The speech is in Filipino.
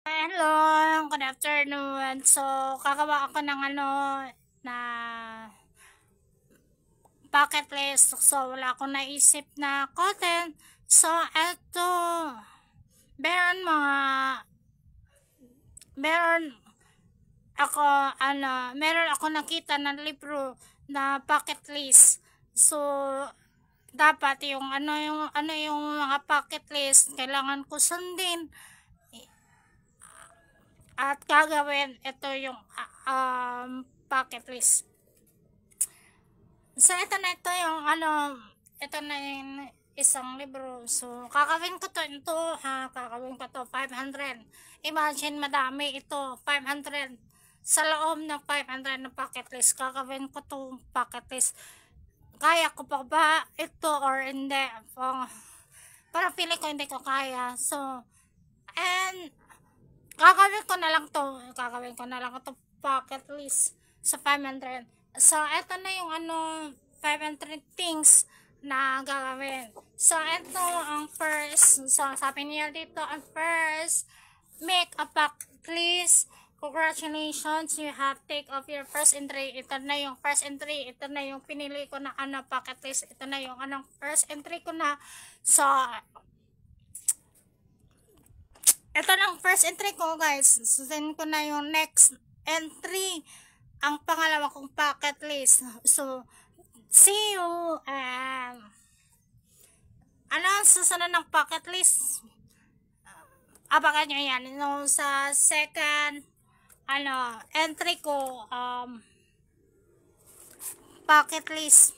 Hello, good afternoon. So, kagawa ako ng na bucket list. So, wala akong naisip na content. So, eto, meron mga, meron ako, meron ako nakita ng libro na bucket list. So, dapat yung mga bucket list, kailangan ko sundin at gagawin. Ito yung bucket list. So, ito na yung isang libro. So, kakawin ko to 500. Imagine, madami ito, 500. Sa loob ng 500 na bucket list, kakawin ko to bucket list. Kaya ko pa ba ito or hindi? Parang feeling ko hindi ko kaya. So, and, kakawin ko na lang to bucket list sa 500. So, eto na yung 500 things na gagawin. So, eto ang first. So, sabi niya dito, ang first, make a bucket list. Congratulations, you have take off your first entry. Ito na yung first entry. Ito na yung pinili ko na bucket list. Ito na yung first entry ko na. So, ito lang first entry ko, guys. Susunod ko na yung next entry, ang pangalawa kong bucket list. So, see you. Ang susunod ng bucket list? Abangan nyo yan. Sa second, entry ko, bucket list.